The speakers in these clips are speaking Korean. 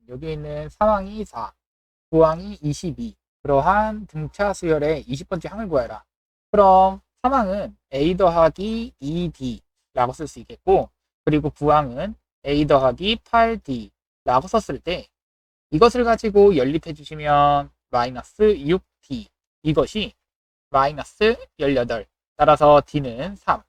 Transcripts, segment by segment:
여기 있는 상황이 4, 부항이 22. 그러한 등차 수열의 20번째 항을 구하라. 그럼 상황은 a 더하기 2d라고 쓸 수 있겠고, 그리고 부항은 a 더하기 8d라고 썼을 때 이것을 가지고 연립해 주시면 마이너스 6d, 이것이 마이너스 18. 따라서 d는 3.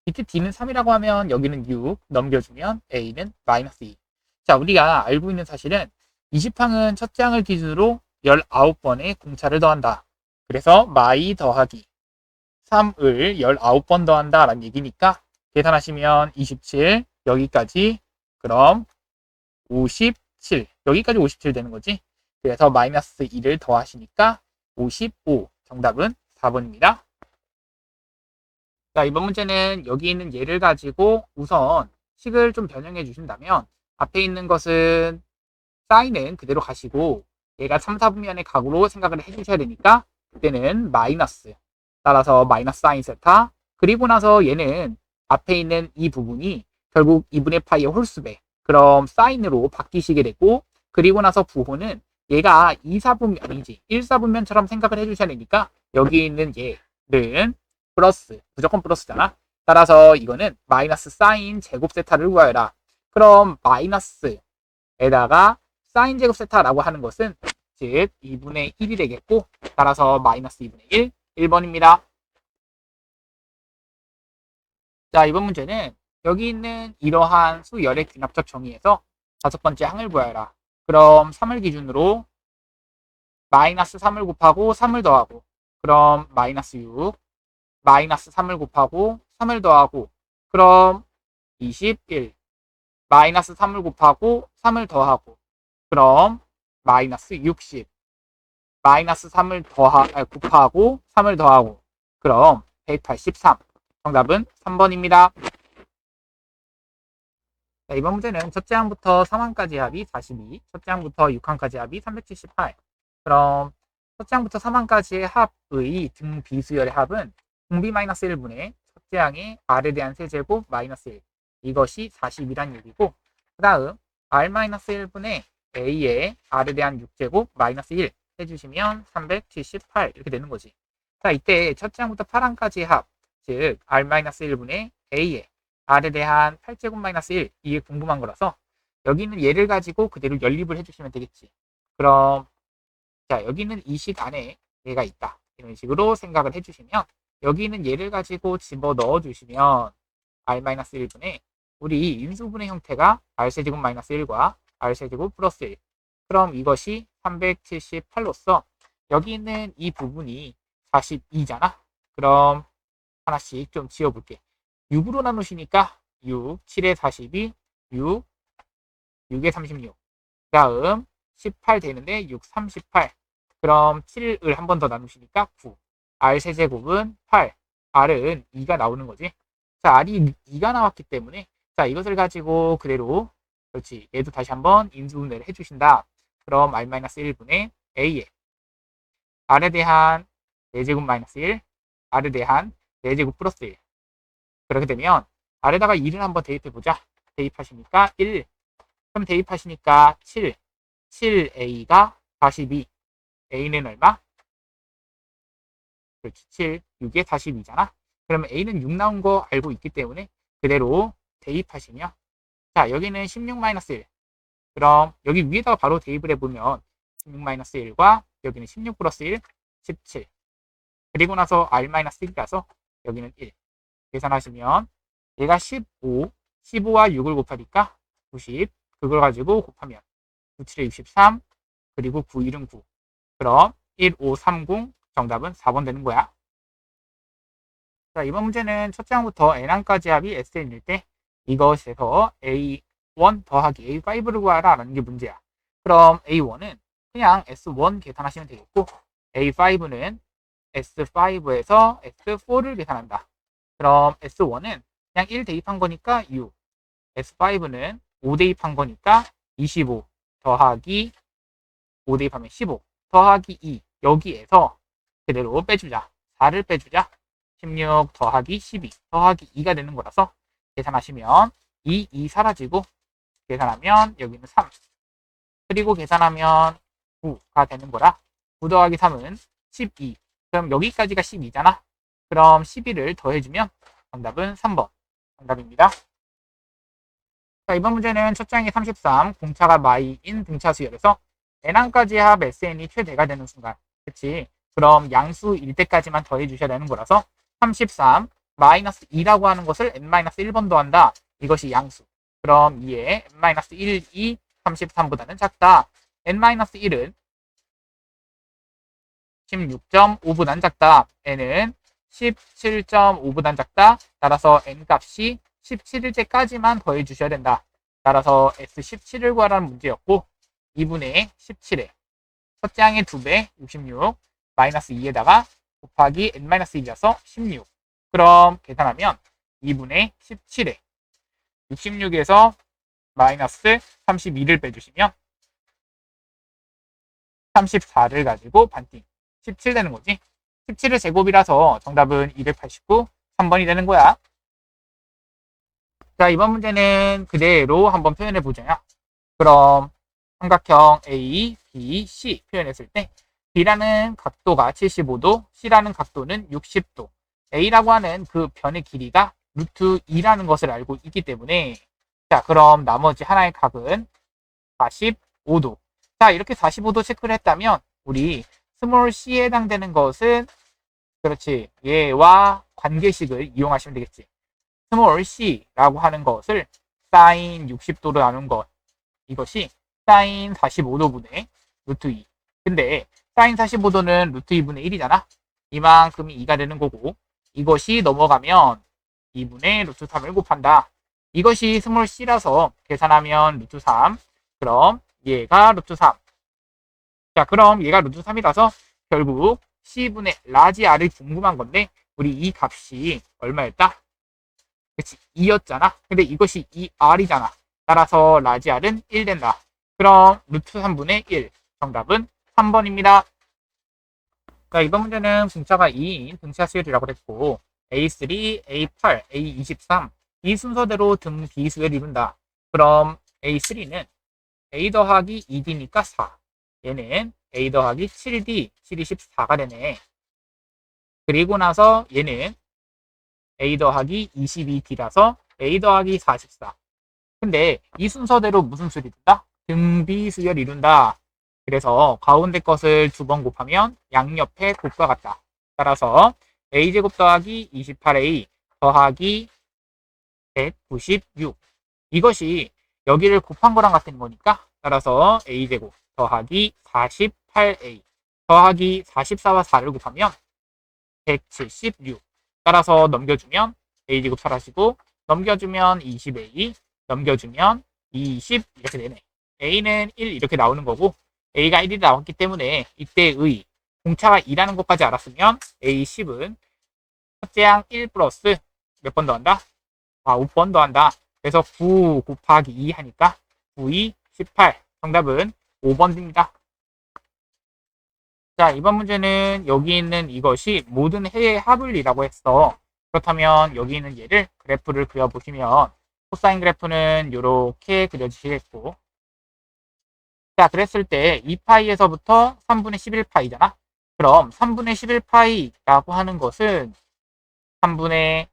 이때 d는 3이라고 하면 여기는 6 넘겨주면 a는 마이너스 2. 자, 우리가 알고 있는 사실은 20항은 첫째 항을 기준으로 19번의 공차를 더한다. 그래서 마이 더하기 3을 19번 더한다 라는 얘기니까 계산하시면 27, 여기까지, 그럼 57, 여기까지 57 되는 거지. 그래서 마이너스 2를 더하시니까 55. 정답은 4번입니다. 자, 이번 문제는 여기 있는 예를 가지고 우선 식을 좀 변형해 주신다면 앞에 있는 것은 사인은 그대로 가시고 얘가 3, 4분면의 각으로 생각을 해 주셔야 되니까 그때는 마이너스, 따라서 마이너스 사인 세타, 그리고 나서 얘는 앞에 있는 이 부분이 결국 2분의 파이의 홀수배, 그럼 사인으로 바뀌시게 되고, 그리고 나서 부호는 얘가 2, 4분면이지 1, 4분면처럼 생각을 해 주셔야 되니까 여기 있는 얘는 플러스, 무조건 플러스잖아. 따라서 이거는 마이너스 사인 제곱 세타를 구하여라. 그럼 마이너스에다가 사인 제곱 세타라고 하는 것은 즉 2분의 1이 되겠고, 따라서 마이너스 2분의 1, 1번입니다. 자, 이번 문제는 여기 있는 이러한 수열의 귀납적 정의에서 다섯 번째 항을 구하여라. 그럼 3을 기준으로 마이너스 3을 곱하고 3을 더하고, 그럼 마이너스 6, 마이너스 3을 곱하고 3을 더하고, 그럼 21, 마이너스 3을 곱하고 3을 더하고, 그럼 마이너스 60, 마이너스 3을 곱하고 3을 더하고, 그럼 183. 정답은 3번입니다. 자, 이번 문제는 첫째 항부터 3항까지 합이 42, 첫째 항부터 6항까지 합이 378. 그럼 첫째 항부터 3항까지의 합의 등 비수열의 합은 공비-1분의 첫째 항의 r에 대한 세제곱 마이너스 1. 이것이 40이란 얘기고, 그 다음 r-1분의 a의 r에 대한 6제곱 마이너스 1 해주시면 378 이렇게 되는 거지. 자, 이때 첫째 항부터 8항까지의 합, 즉 r-1분의 a의 r에 대한 8제곱 마이너스 1, 이게 궁금한 거라서 여기 있는 얘를 가지고 그대로 연립을 해주시면 되겠지. 그럼 자, 여기 있는 이 식 안에 얘가 있다, 이런 식으로 생각을 해주시면 여기 있는 얘를 가지고 집어 넣어 주시면 r-1분의 우리 인수분의 형태가 r세제곱 마이너스 1과 r세제곱 플러스 1, 그럼 이것이 378로서 여기 있는 이 부분이 42잖아. 그럼 하나씩 좀 지워볼게. 6으로 나누시니까 6, 7에 42, 6, 6에 36. 그 다음 18 되는데 6, 38. 그럼 7을 한 번 더 나누시니까 9. R 세제곱은 8. R은 2가 나오는 거지. 자, R이 2가 나왔기 때문에 자, 이것을 가지고 그대로, 그렇지, 얘도 다시 한번 인수분해를 해주신다. 그럼 R-1분의 A에 R에 대한 4제곱 마이너스 1, R에 대한 4제곱 플러스 1. 그렇게 되면 아래다가 1을 한번 대입해보자. 대입하시니까 1, 그럼 대입하시니까 7, 7a가 42, a는 얼마? 그렇지, 7, 6에 42잖아. 그러면 a는 6 나온 거 알고 있기 때문에 그대로 대입하시면, 자, 여기는 16-1, 그럼 여기 위에다가 바로 대입을 해보면 16-1과 여기는 16 플러스 1, 17, 그리고 나서 r-1이라서 여기는 1 계산하시면 얘가 15, 15와 6을 곱하니까 90, 그걸 가지고 곱하면 9, 7에 63, 그리고 9, 1은 9. 그럼 1, 5, 30, 정답은 4번 되는 거야. 자, 이번 문제는 첫째 항부터 n항까지 합이 SN일 때 이것에서 A1 더하기 A5를 구하라 라는 게 문제야. 그럼 A1은 그냥 S1 계산하시면 되겠고, A5는 S5에서 S4를 계산한다. 그럼 S1은 그냥 1 대입한 거니까 6, S5는 5 대입한 거니까 25 더하기 5 대입하면 15 더하기 2, 여기에서 그대로 빼주자. 4를 빼주자. 16 더하기 12 더하기 2가 되는 거라서 계산하시면 2 사라지고 계산하면 여기는 3, 그리고 계산하면 9가 되는 거라 9 더하기 3은 12. 그럼 여기까지가 12잖아. 그럼 12를 더해주면 정답은 3번 정답입니다. 자, 이번 문제는 첫 장이 33, 공차가 마이인 등차 수열에서 n항까지 합 SN이 최대가 되는 순간. 그치? 그럼 양수일 때까지만 더해 주셔야 되는 거라서 33 마이너스 2라고 하는 것을 n-1번 더한다. 이것이 양수. 그럼 이에 n-1, 2, 33보다는 작다. n-1은 16.5보단 작다. n은 17.5보단 작다. 따라서 n 값이 17일째까지만 더해 주셔야 된다. 따라서 S17을 구하라는 문제였고 2분의 17에 첫째 항의 2배 66 마이너스 2에다가 곱하기 n-1이라서 16. 그럼 계산하면 2분의 17에 66에서 마이너스 32를 빼주시면 34를 가지고 반띵 17 되는 거지. 17의 제곱이라서 정답은 289 3번이 되는 거야. 자, 이번 문제는 그대로 한번 표현해 보자요. 그럼 삼각형 A, B, C 표현했을 때 B라는 각도가 75도, C라는 각도는 60도, A라고 하는 그 변의 길이가 루트 2라는 것을 알고 있기 때문에 자, 그럼 나머지 하나의 각은 45도. 자, 이렇게 45도 체크를 했다면 우리 스몰 c에 해당되는 것은 그렇지. 얘와 관계식을 이용하시면 되겠지. 스몰 c라고 하는 것을 사인 60도로 나눈 것. 이것이 사인 45도분의 루트 2. 근데 사인 45도는 루트 2분의 1이잖아. 이만큼이 2가 되는 거고 이것이 넘어가면 2분의 루트 3을 곱한다. 이것이 스몰 c라서 계산하면 루트 3. 그럼 얘가 루트 3. 자, 그럼 얘가 루트 3이라서 결국 C분의 라지 R이 궁금한 건데 우리 이 값이 얼마였다? 그치, 2였잖아. 근데 이것이 2R이잖아. 따라서 라지 R은 1 된다. 그럼 루트 3분의 1. 정답은 3번입니다. 자, 이번 문제는 분차가 2인 등차 수열이라고 했고 A3, A8, A23 이 순서대로 등 비수열을 이룬다. 그럼 A3는 A 더하기 2D니까 4. 얘는 A 더하기 7D, 7이 14가 되네. 그리고 나서 얘는 A 더하기 22D라서 A 더하기 44. 근데 이 순서대로 무슨 수열이 이룬다? 등비수열을 이룬다. 그래서 가운데 것을 2번 곱하면 양옆에 곱과 같다. 따라서 A제곱 더하기 28A 더하기 196. 이것이 여기를 곱한 거랑 같은 거니까 따라서 A제곱 더하기 48A 더하기 44와 4를 곱하면 176. 따라서 넘겨주면 A제곱 사라지고 넘겨주면 20A 넘겨주면 20 이렇게 되네. A는 1 이렇게 나오는 거고 A가 1이 나왔기 때문에 이때의 공차가 2라는 것까지 알았으면 A10은 첫째 항 1 플러스 몇 번 더한다? 5번 더한다. 그래서 9 곱하기 2 하니까 9, 2, 18. 정답은 5번입니다. 자, 이번 문제는 여기 있는 이것이 모든 해의 합을이라고 했어. 그렇다면 여기 있는 얘를 그래프를 그려보시면 코사인 그래프는 이렇게 그려지시겠고 자, 그랬을 때 2파이에서부터 3분의 11파이잖아. 그럼 3분의 11파이라고 하는 것은 3분의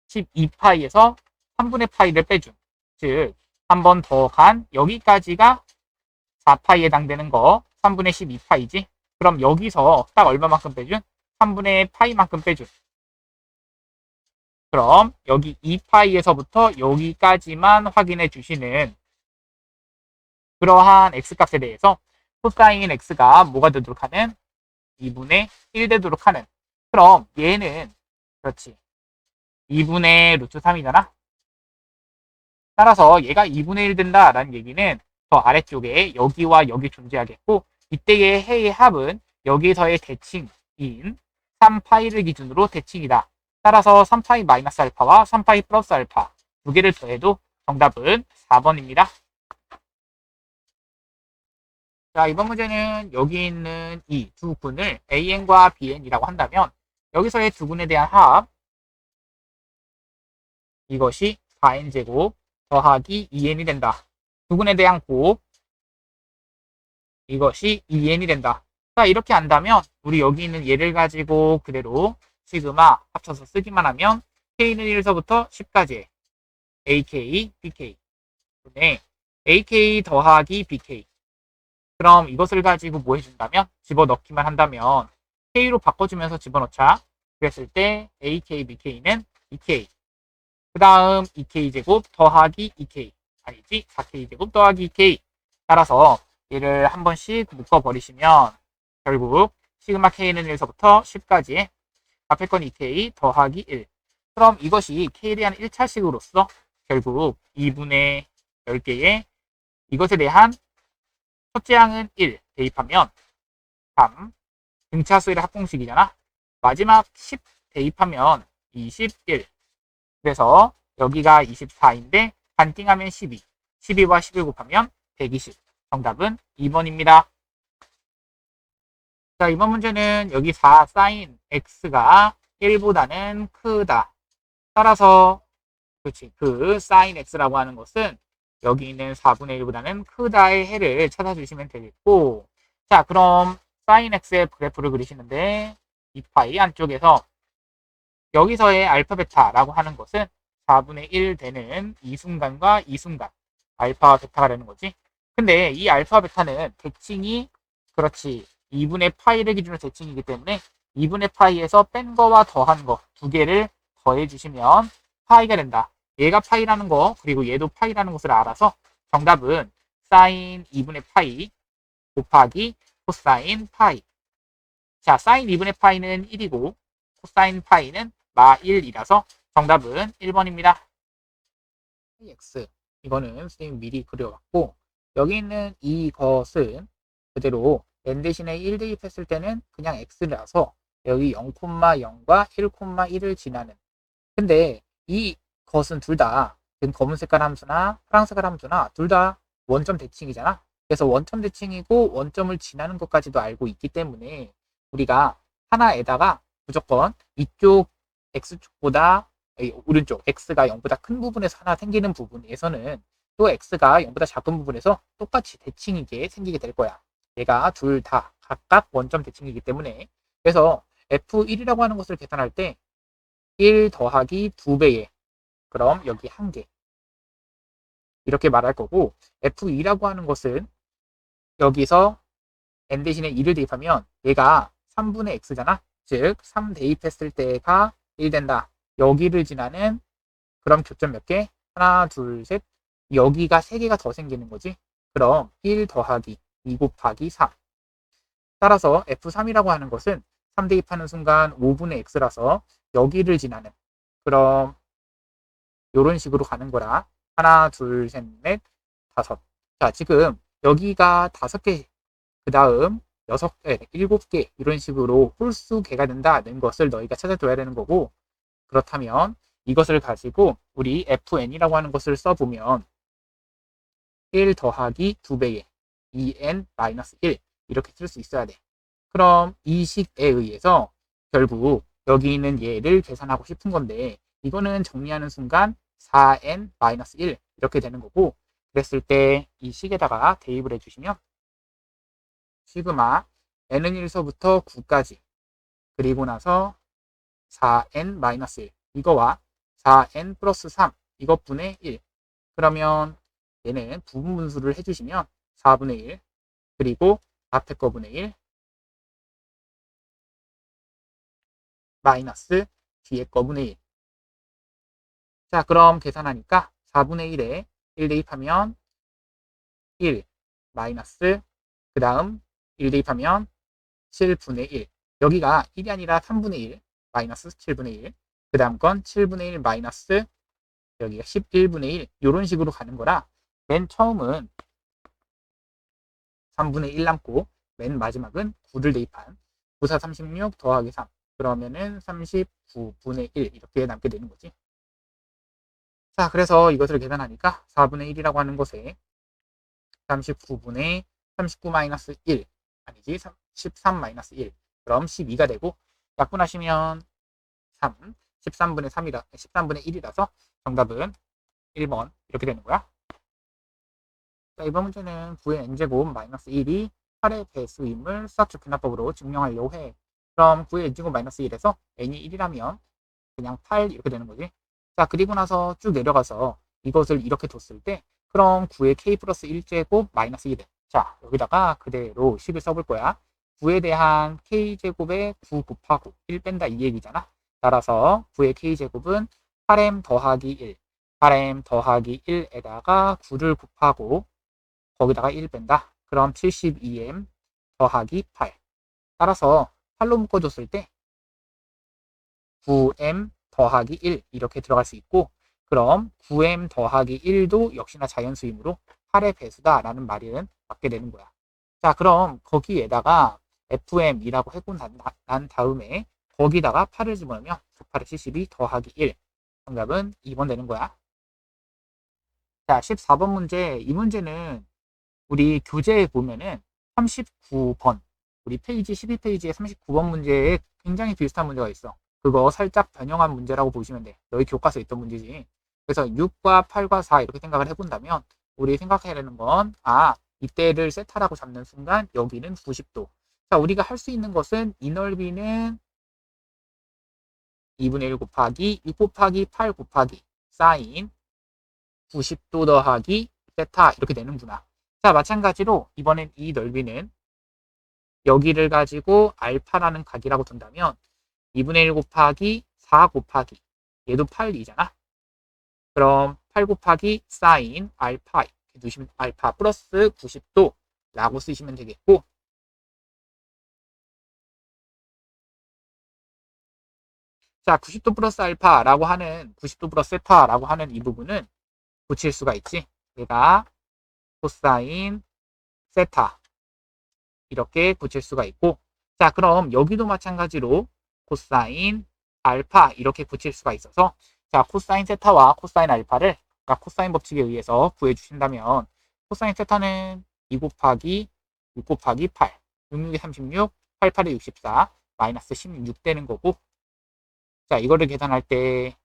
12파이에서 3분의 파이를 빼준. 즉, 한 번 더 간 여기까지가 4파이에 해당되는 거 3분의 12파이지. 그럼 여기서 딱 얼마만큼 빼준? 3분의 파이만큼 빼준. 그럼 여기 2파이에서부터 여기까지만 확인해 주시는 그러한 x값에 대해서 코사인 x가 뭐가 되도록 하는? 2분의 1 되도록 하는. 그럼 얘는 그렇지. 2분의 루트 3이잖아. 따라서 얘가 2분의 1 된다라는 얘기는 저 아래쪽에 여기와 여기 존재하겠고 이때의 해의 합은 여기서의 대칭인 3파이를 기준으로 대칭이다. 따라서 3파이 마이너스 알파와 3파이 플러스 알파 두 개를 더해도 정답은 4번입니다. 자, 이번 문제는 여기 있는 이 두 군을 AN과 BN이라고 한다면 여기서의 두 군에 대한 합 이것이 4n제곱 더하기 2n이 된다. 두 군에 대한 곱 이것이 2n이 된다. 자, 이렇게 한다면 우리 여기 있는 얘를 가지고 그대로 시그마 합쳐서 쓰기만 하면 k는 1서부터 10까지 ak, bk 분의 ak 더하기 bk. 그럼 이것을 가지고 뭐 해준다면 집어넣기만 한다면 k로 바꿔주면서 집어넣자. 그랬을 때 ak, bk는 2k. 그 다음 2k제곱 더하기 2k. 아니지, 4k제곱 더하기 2k. 따라서 얘를 한 번씩 묶어버리시면 결국 시그마 k는 1서부터 10까지 앞에 건 2k 더하기 1. 그럼 이것이 k에 대한 1차식으로서 결국 2분의 10개의 이것에 대한 첫째 항은 1 대입하면 3. 등차수의 합공식이잖아. 마지막 10 대입하면 21. 그래서 여기가 24인데 반띵하면 12. 12와 11 곱하면 120. 정답은 2번입니다. 자, 이번 문제는 여기 4 sin x가 1보다는 크다. 따라서 그렇지. 그 sin x라고 하는 것은 여기 있는 4분의 1보다는 크다의 해를 찾아주시면 되겠고, 자, 그럼 sin x의 그래프를 그리시는데 이 파이 안쪽에서 여기서의 알파 베타라고 하는 것은 4분의 1 되는 이 순간과 이 순간 알파와 베타가 되는 거지. 근데 이 알파 베타는 대칭이 그렇지 2분의 파이를 기준으로 대칭이기 때문에 2분의 파이에서 뺀 거와 더한 거 두 개를 더해 주시면 파이가 된다. 얘가 파이라는 거 그리고 얘도 파이라는 것을 알아서 정답은 사인 2분의 파이 곱하기 코사인 파이. 자, 사인 2분의 파이는 1이고 코사인 파이는 마 1이라서 정답은 1번입니다. x 이거는 선생님 미리 그려왔고 여기 있는 이것은 그대로 n 대신에 1 대입했을 때는 그냥 x라서 여기 0,0과 1,1을 지나는 근데 이것은 둘 다 검은 색깔 함수나 파란 색깔 함수나 둘 다 원점 대칭이잖아. 그래서 원점 대칭이고 원점을 지나는 것까지도 알고 있기 때문에 우리가 하나에다가 무조건 이쪽 x축보다 오른쪽 x가 0보다 큰 부분에서 하나 생기는 부분에서는 또 x가 0보다 작은 부분에서 똑같이 대칭이게 생기게 될 거야. 얘가 둘 다 각각 원점 대칭이기 때문에 그래서 f1이라고 하는 것을 계산할 때 1 더하기 2배의 그럼 여기 1개 이렇게 말할 거고 f2라고 하는 것은 여기서 n 대신에 2를 대입하면 얘가 3분의 x잖아. 즉 3 대입했을 때가 1 된다. 여기를 지나는 그럼 교점 몇 개? 하나, 둘, 셋. 여기가 3개가 더 생기는 거지. 그럼 1 더하기 2 곱하기 3. 따라서 F3이라고 하는 것은 3 대입하는 순간 5분의 x라서 여기를 지나는 그럼 이런 식으로 가는 거라. 하나, 둘, 셋, 넷, 다섯. 자, 지금 여기가 5개, 그 다음 6개, 7개 이런 식으로 홀수 개가 된다는 것을 너희가 찾아줘야 되는 거고 그렇다면 이것을 가지고 우리 fn이라고 하는 것을 써보면 1 더하기 2배의 2n-1 이렇게 쓸 수 있어야 돼. 그럼 이 식에 의해서 결국 여기 있는 얘를 계산하고 싶은 건데 이거는 정리하는 순간 4n-1 이렇게 되는 거고 그랬을 때 이 식에다가 대입을 해주시면 시그마 n은 1서부터 9까지 그리고 나서 4n-1 이거와 4n 플러스 3 이것분의 1 그러면 얘는 부분 분수를 해주시면 4분의 1 그리고 앞에 거분의 1 마이너스 뒤에 거분의 1. 자, 그럼 계산하니까 4분의 1에 1 대입하면 1 마이너스 그 다음 1 대입하면 7분의 1. 여기가 1이 아니라 3분의 1 마이너스 7분의 1. 그 다음 건 7분의 1 마이너스 여기가 11분의 1 이런 식으로 가는 거라 맨 처음은 3분의 1 남고 맨 마지막은 9를 대입한 9, 4, 36 더하기 3 그러면은 39분의 1 이렇게 남게 되는 거지. 자, 그래서 이것을 계산하니까 4분의 1이라고 하는 것에 39분의 39-1 아니지 13-1 그럼 12가 되고 약분하시면 3 13분의 3이라 13분의 1이라서 정답은 1번 이렇게 되는 거야. 자, 이번 문제는 9의 n제곱 마이너스 1이 8의 배수임을 수학적 귀납법으로 증명하려고 해. 그럼 9의 n제곱 마이너스 1에서 n이 1이라면 그냥 8 이렇게 되는 거지. 자, 그리고 나서 쭉 내려가서 이것을 이렇게 뒀을 때 그럼 9의 k 플러스 1제곱 마이너스 1은 자, 여기다가 그대로 식을 써볼 거야. 9에 대한 k제곱에 9 곱하고 1 뺀다 이 얘기잖아. 따라서 9의 k제곱은 8m 더하기 1, 8m 더하기 1에다가 9를 곱하고 거기다가 1 뺀다. 그럼 72m 더하기 8. 따라서 8로 묶어줬을 때 9m 더하기 1 이렇게 들어갈 수 있고 그럼 9m 더하기 1도 역시나 자연수이므로 8의 배수다 라는 말은 맞게 되는 거야. 자, 그럼 거기에다가 fm이라고 해고 난 다음에 거기다가 8을 집어넣으면 9, 8에 72 더하기 1 정답은 2번 되는 거야. 자, 14번 문제. 이 문제는 우리 교재에 보면은 39번 우리 페이지 12페이지에 39번 문제에 굉장히 비슷한 문제가 있어. 그거 살짝 변형한 문제라고 보시면 돼. 너희 교과서에 있던 문제지. 그래서 6과 8과 4 이렇게 생각을 해본다면 우리 생각해야 되는 건 이때를 세타라고 잡는 순간 여기는 90도. 자, 우리가 할 수 있는 것은 이 넓이는 2분의 1 곱하기 6 곱하기 8 곱하기 사인 90도 더하기 세타 이렇게 되는구나. 자, 마찬가지로 이번엔 이 넓이는 여기를 가지고 알파라는 각이라고 둔다면 2분의 1 곱하기 4 곱하기 얘도 8이잖아. 그럼 8 곱하기 사인 알파 이렇게 두시면 알파 플러스 90도 라고 쓰시면 되겠고 자, 90도 플러스 알파라고 하는 90도 플러스 세타라고 하는 이 부분은 붙일 수가 있지. 얘가 코사인 세타 이렇게 붙일 수가 있고 자, 그럼 여기도 마찬가지로 코사인 알파 이렇게 붙일 수가 있어서 자, 코사인 세타와 코사인 알파를 코사인 법칙에 의해서 구해주신다면 코사인 세타는 2 곱하기 6 곱하기 8 6, 6이 36 8, 8이 64 마이너스 16 되는 거고 자, 이거를 계산할 때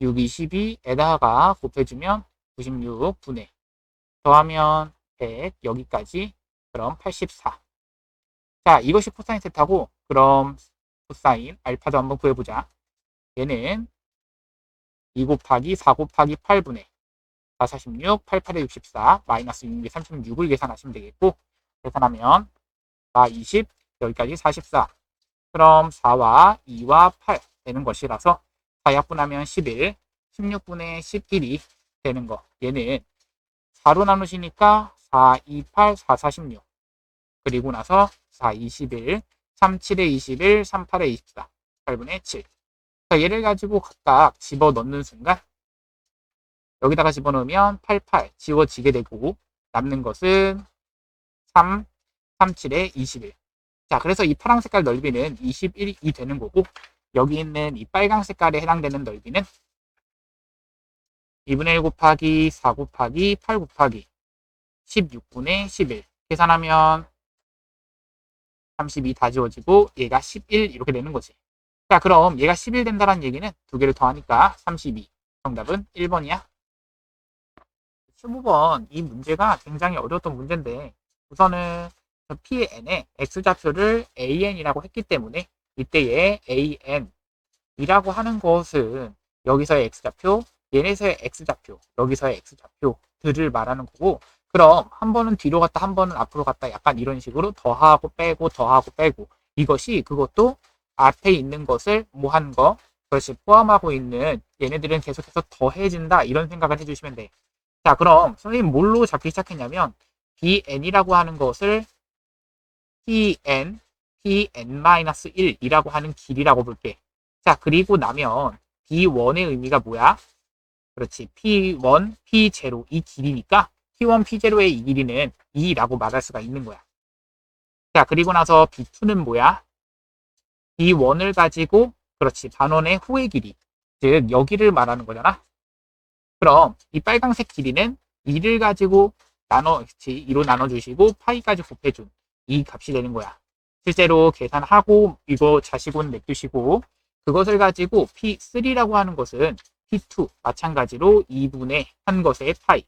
6이 12에다가 곱해주면 96분의 더하면 100 여기까지 그럼 84 자, 이것이 코사인 세타고 그럼 코사인 알파도 한번 구해보자. 얘는 2 곱하기 4 곱하기 8분의 4, 46, 8, 8에 64 마이너스 6에 36을 계산하시면 되겠고 계산하면 4, 20 여기까지 44 그럼 4와 2와 8 되는 것이라서 4약분하면 11 16분의 11이 되는 거 얘는 4로 나누시니까 4, 2, 8, 4, 46 그리고 나서 4, 21 3, 7에 21 3, 8에 24 8분의 7 자, 얘를 가지고 각각 집어넣는 순간 여기다가 집어넣으면 88 지워지게 되고 남는 것은 3, 3, 7에 21 자, 그래서 이 파란 색깔 넓이는 21이 되는 거고 여기 있는 이 빨강 색깔에 해당되는 넓이는 2분의 1 곱하기 4 곱하기 8 곱하기 16분의 11 계산하면 32 다 지워지고 얘가 11 이렇게 되는 거지. 자, 그럼 얘가 11 된다는 얘기는 두 개를 더하니까 32 정답은 1번이야. 15번 이 문제가 굉장히 어려웠던 문제인데 우선은 Pn의 X좌표를 AN이라고 했기 때문에 이때의 AN이라고 하는 것은 여기서의 X좌표, 얘네서의 X좌표, 여기서의 X좌표들을 말하는 거고 그럼 한 번은 뒤로 갔다 한 번은 앞으로 갔다 약간 이런 식으로 더하고 빼고 더하고 빼고 이것이 그것도 앞에 있는 것을 뭐한 거 그것이 포함하고 있는 얘네들은 계속해서 더해진다 이런 생각을 해주시면 돼. 자, 그럼 선생님 뭘로 잡기 시작했냐면 BN이라고 하는 것을 Pn-1이라고 하는 길이라고 볼게. 자, 그리고 나면 B1의 의미가 뭐야? 그렇지. P1, P0 이 길이니까 P1, P0의 이 길이는 2라고 말할 수가 있는 거야. 자, 그리고 나서 B2는 뭐야? B1을 가지고 그렇지. 반원의 후의 길이. 즉 여기를 말하는 거잖아. 그럼 이 빨간색 길이는 2를 가지고 2로 나눠주시고 파이까지 곱해준 이 값이 되는 거야. 실제로 계산하고 이거 자식은 냅두시고 그것을 가지고 P3라고 하는 것은 P2 마찬가지로 2분의 한 것의 파이.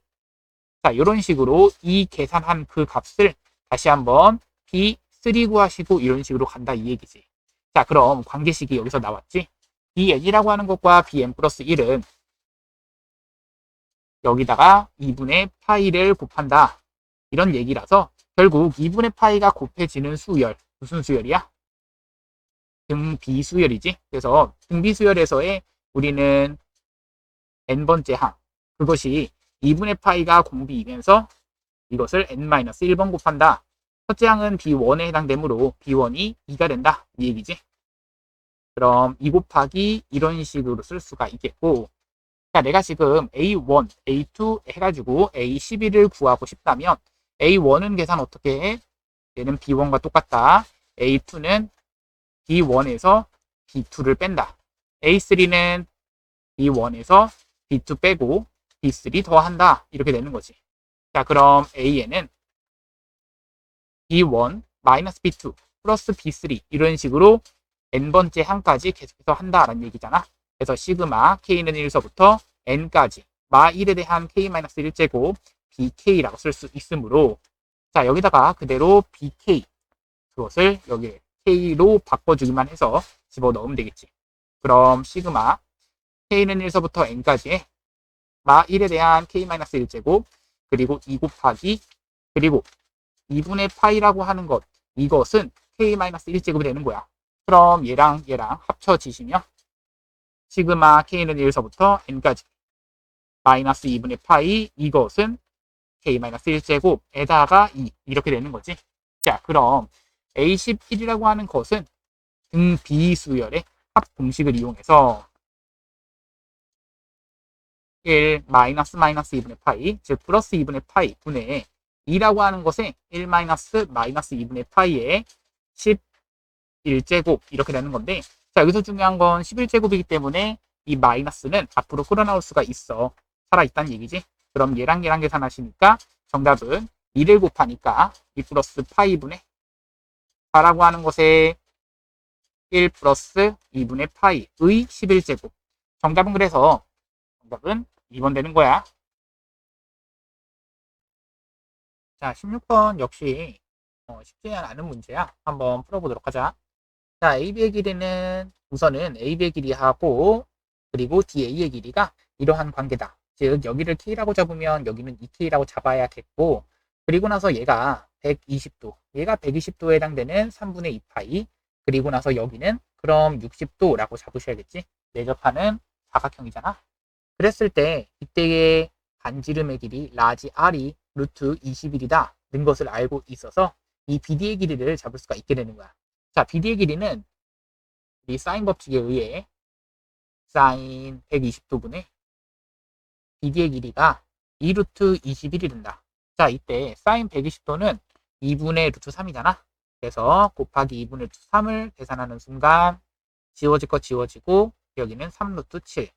자, 이런 식으로 이 계산한 그 값을 다시 한번 B3 구하시고 이런 식으로 간다 이 얘기지. 자, 그럼 관계식이 여기서 나왔지? Bn이라고 하는 것과 Bn 플러스 1은 여기다가 2분의 파이를 곱한다. 이런 얘기라서 결국 2분의 파이가 곱해지는 수열. 무슨 수열이야? 등비수열이지. 그래서 등비수열에서의 우리는 n번째 항. 그것이 2분의 파이가 공비이면서 이것을 n-1번 곱한다. 첫째 항은 B1에 해당되므로 B1이 2가 된다. 이 얘기지. 그럼 2 곱하기 이런 식으로 쓸 수가 있겠고, 자, 내가 지금 A1, A2 해가지고 A11을 구하고 싶다면 A1은 계산 어떻게 해? 얘는 B1과 똑같다. A2는 B1에서 B2를 뺀다. A3는 B1에서 B2 빼고 B3 더한다. 이렇게 되는 거지. 자, 그럼 A에는 B1 마이너스 B2 플러스 B3 이런 식으로 n번째 항까지 계속해서 한다라는 얘기잖아. 그래서 시그마 K는 1서부터 N까지 마 1에 대한 K-1제곱 BK라고 쓸 수 있으므로 자, 여기다가 그대로 BK 그것을 여기 K로 바꿔주기만 해서 집어넣으면 되겠지. 그럼 시그마 K는 1서부터 N까지 마 1에 대한 K-1제곱 그리고 2 곱하기 그리고 2분의 파이라고 하는 것 이것은 K-1제곱이 되는 거야. 그럼 얘랑 합쳐지시면 시그마 K는 1서부터 N까지 마이너스 2분의 파이 이것은 K-1제곱에다가 2 이렇게 되는 거지. 자, 그럼 A11이라고 하는 것은 등비수열의 합 공식을 이용해서 1 마이너스 2분의 파이 즉 플러스 2분의 파이 분의 2라고 하는 것에 1 마이너스 2분의 파이에 11제곱 이렇게 되는 건데 자, 여기서 중요한 건 11제곱이기 때문에 이 마이너스는 앞으로 끌어나올 수가 있어. 살아있다는 얘기지. 그럼 얘랑 계산하시니까 정답은 2를 곱하니까 2 플러스 파이분의 4라고 하는 것에 1 플러스 2분의 파이의 11제곱. 정답은 그래서 정답은 2번 되는 거야. 자, 16번 역시 쉽지 않은 문제야. 한번 풀어보도록 하자. 자, AB의 길이는 우선은 AB의 길이하고 그리고 DA의 길이가 이러한 관계다. 즉 여기를 K라고 잡으면 여기는 2K라고 잡아야겠고 그리고 나서 얘가 120도 얘가 120도에 해당되는 3분의 2파이 그리고 나서 여기는 그럼 60도라고 잡으셔야겠지. 내접하는 사각형이잖아. 그랬을 때 이때의 반지름의 길이 라지 R이 루트 21이다 는 것을 알고 있어서 이 BD의 길이를 잡을 수가 있게 되는 거야. 자, BD의 길이는 이 사인 법칙에 의해 사인 120도분의 BD의 길이가 2루트 21이 된다. 자, 이때 사인 120도는 2분의 루트 3이잖아. 그래서 곱하기 2분의 루트 3을 계산하는 순간 지워질 거 지워지고 여기는 3루트 7.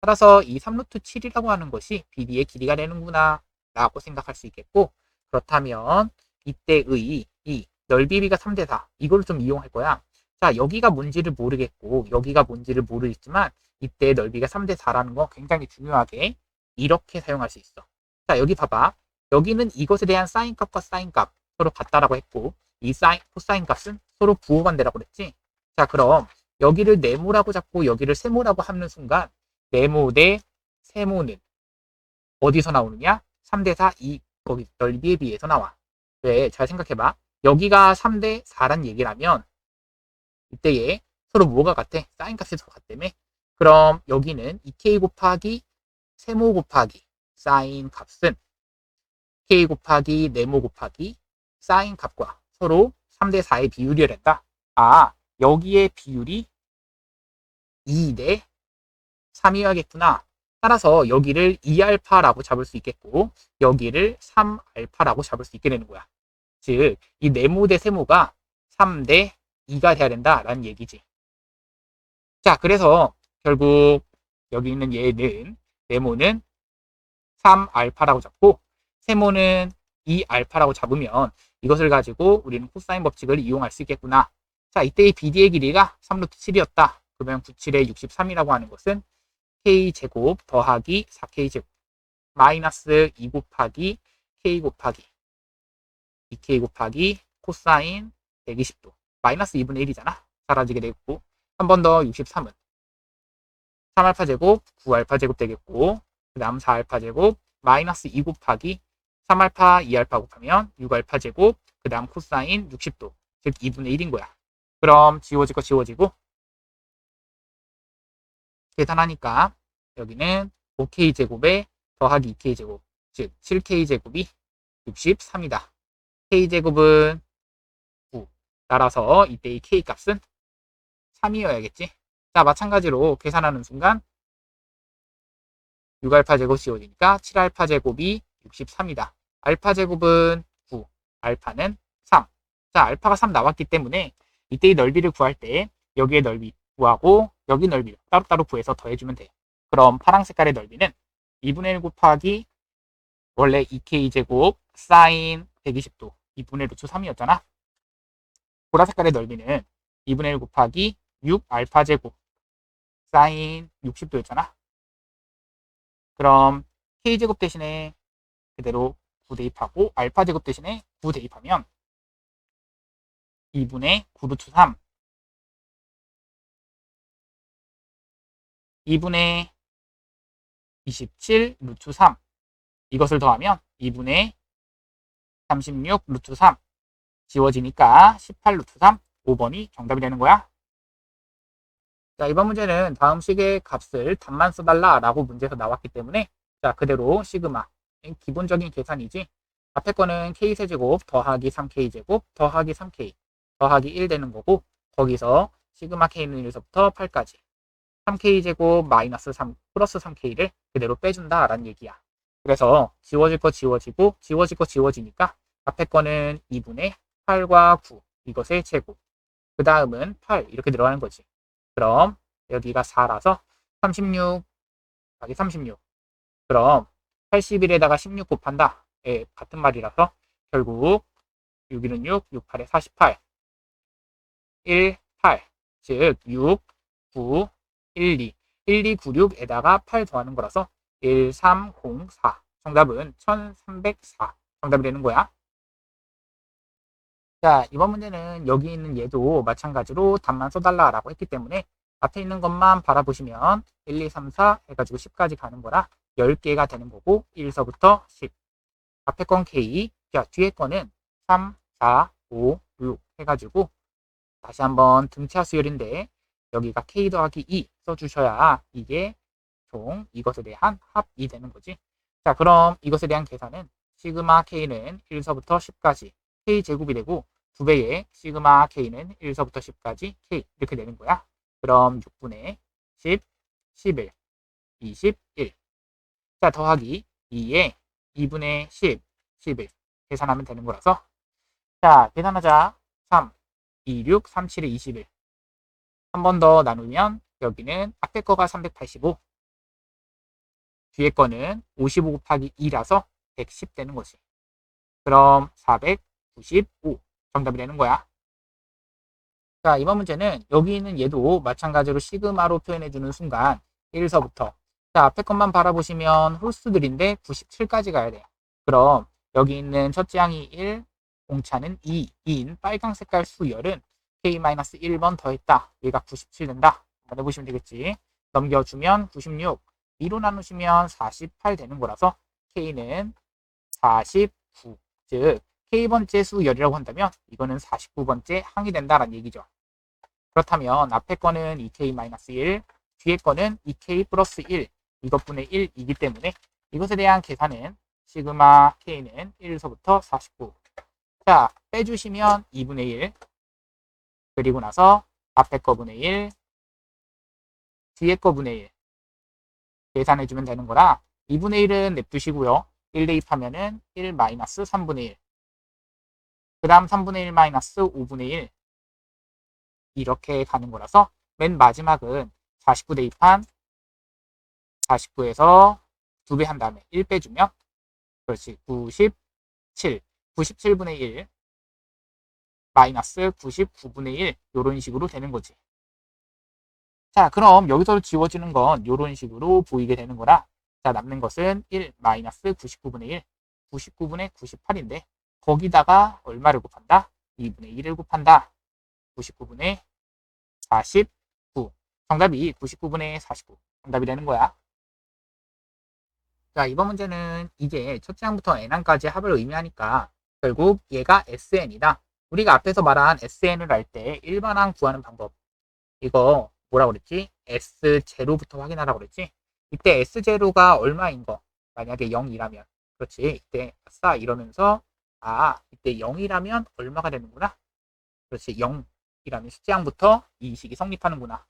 따라서 이 3루트 7이라고 하는 것이 BD의 길이가 되는구나 라고 생각할 수 있겠고 그렇다면 이때의 이 넓이비가 3대4 이걸 좀 이용할 거야. 자, 여기가 뭔지를 모르겠고 여기가 뭔지를 모르겠지만 이때 넓이가 3대4라는 거 굉장히 중요하게 이렇게 사용할 수 있어. 자, 여기 봐봐. 여기는 이것에 대한 사인 값과 사인 값 서로 같다라고 했고 이 사인, 코사인 값은 서로 부호반대라고 그랬지. 자, 그럼 여기를 네모라고 잡고 여기를 세모라고 하는 순간 네모 대 세모는 어디서 나오느냐? 3대4 이 거기 넓이에 비해서 나와. 왜? 잘 생각해봐. 여기가 3대4란 얘기라면 이때에 서로 뭐가 같아? 사인 값이 서로 같다며? 그럼 여기는 2k 곱하기 세모 곱하기 사인 값은 k 곱하기 네모 곱하기 사인 값과 서로 3대4의 비율이란다. 아, 여기에 비율이 2 대 3이어야겠구나. 따라서 여기를 2알파라고 잡을 수 있겠고 여기를 3알파라고 잡을 수 있게 되는 거야. 즉, 이 네모 대 세모가 3 대 2가 돼야 된다라는 얘기지. 자, 그래서 결국 여기 있는 얘는 네모는 3알파라고 잡고 세모는 2알파라고 잡으면 이것을 가지고 우리는 코사인 법칙을 이용할 수 있겠구나. 자, 이때의 BD의 길이가 3루트 7이었다. 그러면 97에 63이라고 하는 것은 K제곱 더하기 4K제곱 마이너스 2 곱하기 K 곱하기 2k 곱하기 코사인 120도 마이너스 2분의 1이잖아. 사라지게 되겠고 한 번 더 63은 3알파 제곱 9알파 제곱 되겠고 그 다음 4알파 제곱 마이너스 2 곱하기 3알파 2알파 곱하면 6알파 제곱 그 다음 코사인 60도 즉 2분의 1인 거야. 그럼 지워질 거 지워지고 계산하니까 여기는 5k 제곱에 더하기 2k 제곱 즉 7k 제곱이 63이다. k 제곱은 9 따라서 이때의 k 값은 3이어야겠지. 자, 마찬가지로 계산하는 순간 6알파 제곱 지워지니까 7알파 제곱이 63이다. 알파 제곱은 9, 알파는 3. 자, 알파가 3 나왔기 때문에 이때의 넓이를 구할 때 여기의 넓이 구하고 여기 넓이를 따로따로 구해서 더해주면 돼. 그럼 파란 색깔의 넓이는 2분의 1 곱하기 원래 2k 제곱 사인 120도 2분의 루트 3이었잖아. 보라 색깔의 넓이는 2분의 1 곱하기 6 알파 제곱 사인 60도였잖아. 그럼 k제곱 대신에 그대로 9 대입하고 알파 제곱 대신에 9 대입하면 2분의 9 루트 3 2분의 27 루트 3 이것을 더하면 2분의 36 루트 3 지워지니까 18 루트 3 5번이 정답이 되는 거야. 자, 이번 문제는 다음 식의 값을 답만 써달라 라고 문제에서 나왔기 때문에 자, 그대로 시그마 기본적인 계산이지 앞에 거는 k세제곱 더하기 3k제곱 더하기 3k 더하기 1 되는 거고 거기서 시그마 k는 1에서부터 8까지 3k제곱 마이너스 3 플러스 3k를 그대로 빼준다 라는 얘기야. 그래서 지워질 거 지워지고 지워질 거 지워지니까 앞에 거는 2분의 8과 9 이것의 제곱 그 다음은 8 이렇게 들어가는 거지. 그럼 여기가 4라서 36 곱하기 36 그럼 81에다가 16 곱한다. 예, 같은 말이라서 결국 6일은 6, 6, 8에 48 1, 8 즉 6, 9, 1, 2 1, 2, 9, 6에다가 8 더하는 거라서 1, 3, 0, 4 정답은 1304 정답이 되는 거야. 자, 이번 문제는 여기 있는 얘도 마찬가지로 답만 써달라 라고 했기 때문에 앞에 있는 것만 바라보시면 1, 2, 3, 4 해가지고 10까지 가는 거라 10개가 되는 거고 1서부터 10 앞에 건 K 자, 뒤에 거는 3, 4, 5, 6 해가지고 다시 한번 등차 수열인데 여기가 K 더하기 2 써주셔야 이게 총 이것에 대한 합이 되는 거지. 자, 그럼 이것에 대한 계산은 시그마 K는 1서부터 10까지 K 제곱이 되고 2배의 시그마 K는 1서부터 10까지 K 이렇게 되는 거야. 그럼 6분의 10, 11, 21 자, 더하기 2에 2분의 10, 11 계산하면 되는 거라서 자, 계산하자. 3, 2, 6, 3, 7에 21 한 번 더 나누면 여기는 앞에 거가 385 뒤에 거는 55 곱하기 2라서 110 되는 거지. 그럼 495 정답이 되는 거야. 자, 이번 문제는 여기 있는 얘도 마찬가지로 시그마로 표현해주는 순간 1서부터 자, 앞에 것만 바라보시면 홀수들인데 97까지 가야 돼. 그럼 여기 있는 첫째 항이 1, 공차는 2인 빨강 색깔 수열은 K-1번 더했다. 얘가 97 된다. 한번 해보시면 되겠지. 넘겨주면 96. 2로 나누시면 48 되는 거라서 K는 49. 즉 K번째 수열이라고 한다면 이거는 49번째 항이 된다라는 얘기죠. 그렇다면 앞에 거는 2K-1, 뒤에 거는 2K 플러스 1, 이것분의 1이기 때문에 이것에 대한 계산은 시그마 K는 1에서부터 49. 자, 빼주시면 2분의 1, 그리고 나서 앞에 거분의 1, 뒤에 거분의 1 계산해주면 되는 거라 2분의 1은 냅두시고요. 1 대입하면은 1 마이너스 3분의 1. 그 다음 3분의 1 마이너스 5분의 1. 이렇게 가는 거라서 맨 마지막은 49 대입한 49에서 2배 한 다음에 1 빼주면 그렇지 97. 97분의 1 마이너스 99분의 1 이런 식으로 되는 거지. 자, 그럼 여기서 지워지는 건 이런 식으로 보이게 되는 거라 자, 남는 것은 1 마이너스 99분의 1 99분의 98인데 거기다가 얼마를 곱한다? 2분의 1을 곱한다. 99분의 49. 정답이 99분의 49. 정답이 되는 거야. 자, 이번 문제는 이제 첫째 항부터 n항까지 합을 의미하니까 결국 얘가 SN이다. 우리가 앞에서 말한 SN을 할 때 일반항 구하는 방법. 이거 뭐라고 그랬지? S0부터 확인하라고 그랬지? 이때 S0가 얼마인 거? 만약에 0이라면. 그렇지. 이때 아싸 이러면서 이때 0이라면 얼마가 되는구나? 그렇지. 0이라면 숫자항부터 이 식이 성립하는구나.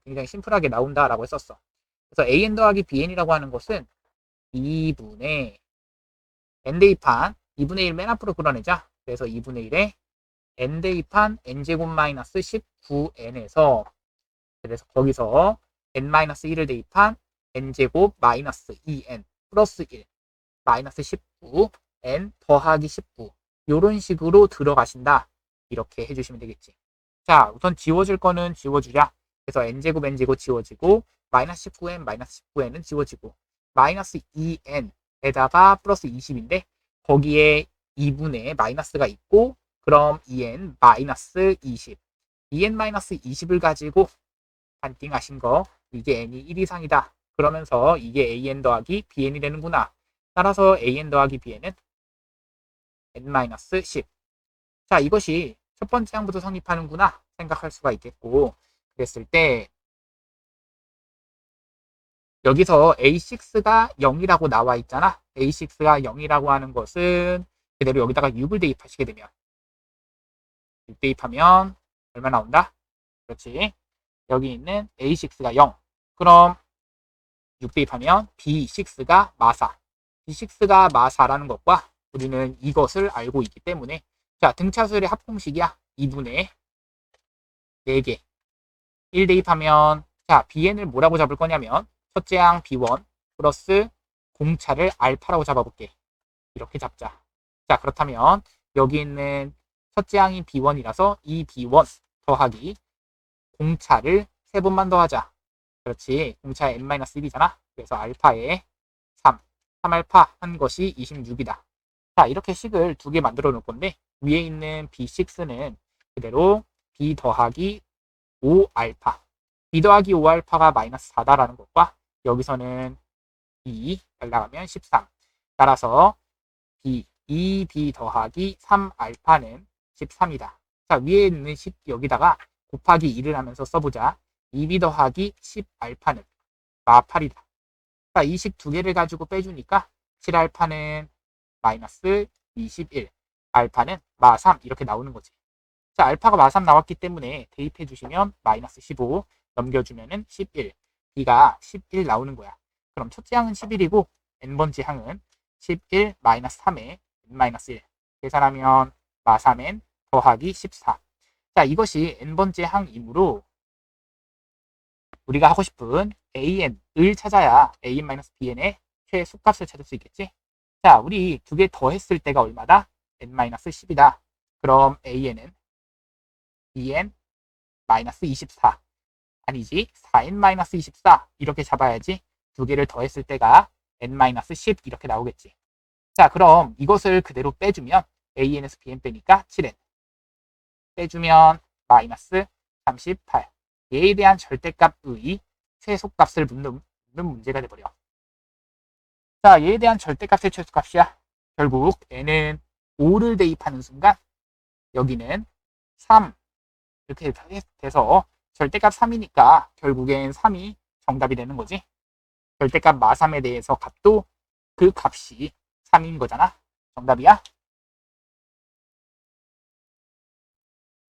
굉장히 심플하게 나온다라고 했었어. 그래서 AN 더하기 BN이라고 하는 것은 2분의 n 대입한 2분의 1 맨 앞으로 끌어내자. 그래서 2분의 1에 n 대입한 n제곱 마이너스 19n에서 그래서 거기서 n-1을 대입한 n제곱 마이너스 2n 플러스 1 마이너스 19 n 더하기 19 이런 식으로 들어가신다. 이렇게 해주시면 되겠지. 자, 우선 지워질 거는 지워주자. 그래서 n제곱 n제곱 지워지고 마이너스 19n 마이너스 19n은 지워지고 마이너스 2n에다가 플러스 20인데 거기에 2분의 마이너스가 있고 그럼 2n 마이너스 20 2n 마이너스 20을 가지고 반띵하신 거 이게 n이 1 이상이다. 그러면서 이게 an 더하기 bn이 되는구나. 따라서 an 더하기 bn은 n-10. 자, 이것이 첫 번째 항부터 성립하는구나 생각할 수가 있겠고 그랬을 때 여기서 a6가 0이라고 나와 있잖아. a6가 0이라고 하는 것은 그대로 여기다가 6을 대입하시게 되면 6 대입하면 얼마 나온다? 그렇지. 여기 있는 a6가 0. 그럼 6 대입하면 b6가 마사. b6가 마사라는 것과 우리는 이것을 알고 있기 때문에 자, 등차수열의 합공식이야. 2분의 4개. 1 대입하면 자, bn을 뭐라고 잡을 거냐면 첫째 항 b1 플러스 공차를 알파라고 잡아볼게. 이렇게 잡자. 자, 그렇다면 여기 있는 첫째 항이 b1이라서 이 b1 더하기 공차를 3번만 더하자. 그렇지. 공차의 n-1이잖아. 그래서 알파에 3. 3알파 한 것이 26이다. 자, 이렇게 식을 2개 만들어 놓을 건데 위에 있는 b6는 그대로 b 더하기 5알파. b 더하기 5알파가 마이너스 4다라는 것과 여기서는 b 날라가면 13. 따라서 b 2b 더하기 3알파는 13이다. 자, 위에 있는 10 여기다가 곱하기 1을 하면서 써보자. 2b 더하기 10알파는 8이다. 자, 이 식 2개를 가지고 빼주니까 7알파는 마이너스 21, 알파는 마3 이렇게 나오는 거지. 자, 알파가 마3 나왔기 때문에 대입해 주시면 마이너스 15 넘겨주면은 11, b가 11 나오는 거야. 그럼 첫째 항은 11이고 n번째 항은 11 마이너스 3에 n 마이너스 1 계산하면 마3n 더하기 14. 자, 이것이 n번째 항이므로 우리가 하고 싶은 an을 찾아야 an-bn의 최소값을 찾을 수 있겠지. 자, 우리 2개 더했을 때가 얼마다? n-10이다. 그럼 an은 bn-24 아니지 4n-24 이렇게 잡아야지 2개를 더했을 때가 n-10 이렇게 나오겠지. 자, 그럼 이것을 그대로 빼주면 an에서 bn 빼니까 7n 빼주면 마이너스 38 얘에 대한 절대값의 최소값을 묻는 문제가 돼버려. 자, 얘에 대한 절대값의 최소값이야. 결국 n은 5를 대입하는 순간 여기는 3 이렇게 돼서 절대값 3이니까 결국엔 3이 정답이 되는 거지. 절대값 마3에 대해서 값도 그 값이 3인 거잖아. 정답이야.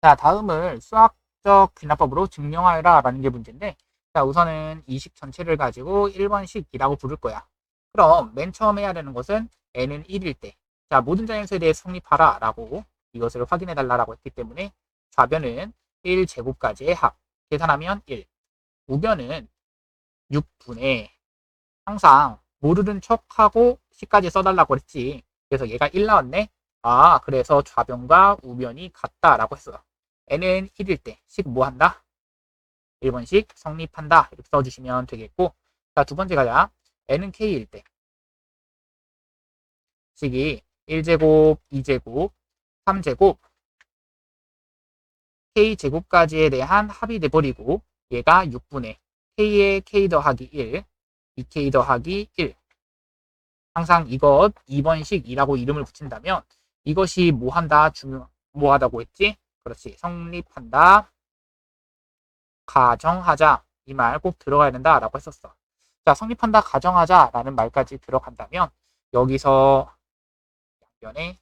자, 다음을 수학적 귀납법으로 증명하여라 라는 게 문제인데 자, 우선은 이 식 전체를 가지고 1번식이라고 부를 거야. 그럼 맨 처음 해야 되는 것은 n은 1일 때 자, 모든 자연수에 대해 성립하라 라고 이것을 확인해 달라고 했기 때문에 좌변은 1제곱까지의 합 계산하면 1 우변은 6분의 항상 모르는 척하고 식까지 써달라고 했지. 그래서 얘가 1 나왔네. 그래서 좌변과 우변이 같다라고 했어. n은 1일 때 식 뭐 한다? 1번식 성립한다. 이렇게 써주시면 되겠고 자, 두 번째 가자. n은 k일 때 식이 1제곱, 2제곱, 3제곱, k제곱까지에 대한 합이 돼버리고 얘가 6분의 k에 k 더하기 1, 2k 더하기 1. 항상 이것 2번식이라고 이름을 붙인다면 이것이 뭐한다? 뭐하다고 했지? 그렇지. 성립한다. 가정하자. 이 말 꼭 들어가야 된다 라고 했었어. 자, 성립한다. 가정하자 라는 말까지 들어간다면 여기서 양변에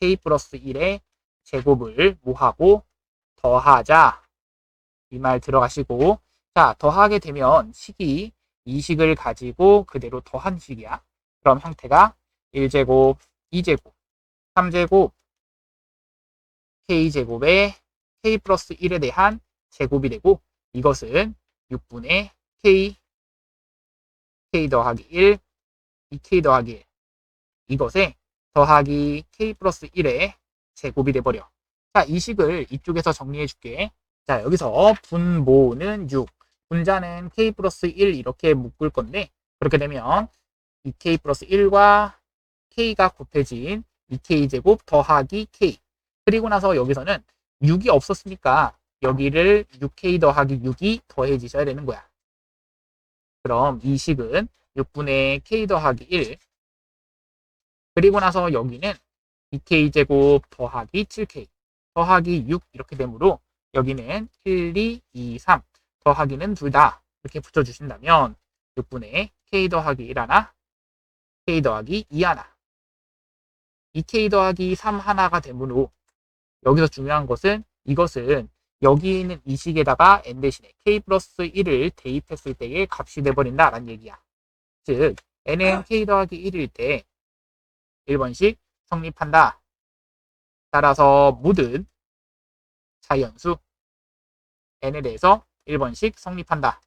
k 플러스 1의 제곱을 뭐하고 더하자. 이 말 들어가시고, 자, 더하게 되면 식이 이 식을 가지고 그대로 더한 식이야. 그럼 형태가 1제곱, 2제곱, 3제곱, k제곱에 k 플러스 1에 대한 제곱이 되고 이것은 6분의 k, k 더하기 1, 2k 더하기 1. 이것에 더하기 k 플러스 1의 제곱이 돼버려. 자, 이 식을 이쪽에서 정리해 줄게. 자, 여기서 분모는 6, 분자는 k 플러스 1 이렇게 묶을 건데 그렇게 되면 2k 플러스 1과 k가 곱해진 2k제곱 더하기 k. 그리고 나서 여기서는 6이 없었으니까 여기를 6k 더하기 6이 더해지셔야 되는 거야. 그럼 이 식은 6분의 k 더하기 1. 그리고 나서 여기는 2k제곱 더하기 7k 더하기 6 이렇게 되므로 여기는 1, 2, 2, 3 더하기는 둘 다 이렇게 붙여주신다면 6분의 k 더하기 1 하나, k 더하기 2 하나, 2k 더하기 3 하나가 되므로 여기서 중요한 것은 이것은 여기 있는 이 식에다가 n 대신에 k 플러스 1을 대입했을 때의 값이 돼버린다라는 얘기야. 즉 n은 k 더하기 1일 때 1번식 성립한다. 따라서 모든 자연수 n에 대해서 1번씩 성립한다.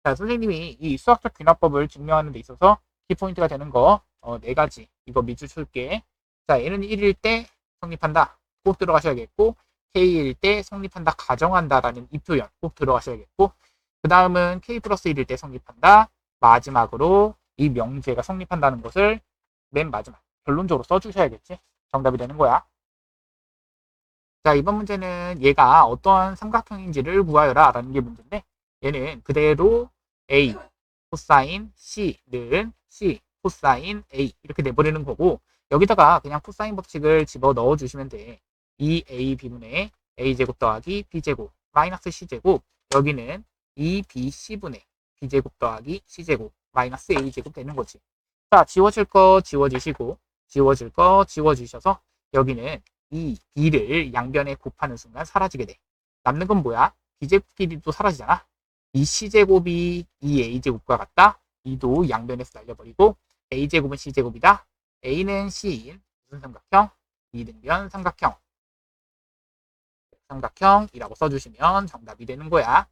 자, 선생님이 이 수학적 귀납법을 증명하는 데 있어서 키포인트가 되는 거 4가지 이거 밑줄 칠게. 자, n은 1일 때 성립한다. 꼭 들어가셔야겠고 k일 때 성립한다 가정한다라는 이 표현 꼭 들어가셔야겠고 그 다음은 k 플러스 1일 때 성립한다. 마지막으로 이 명제가 성립한다는 것을 맨 마지막 결론적으로 써주셔야겠지. 정답이 되는 거야. 자, 이번 문제는 얘가 어떤 삼각형인지를 구하여라 라는 게 문제인데 얘는 그대로 A 코사인 C는 C 코사인 A 이렇게 내버리는 거고 여기다가 그냥 코사인 법칙을 집어 넣어 주시면 돼. 2A B분의 A제곱 더하기 B제곱 마이너스 C제곱 여기는 2BC분의 B제곱 더하기 C제곱 마이너스 A제곱 되는 거지. 자, 지워질 거 지워지시고 지워질 거 지워지셔서 여기는 이 B를 양변에 곱하는 순간 사라지게 돼. 남는 건 뭐야? B제곱끼리도 사라지잖아. 이 C제곱이 이 A제곱과 같다. 이도 양변에서 날려버리고 A제곱은 C제곱이다. A는 C인 무슨 삼각형? 이등변 삼각형. 삼각형이라고 써주시면 정답이 되는 거야.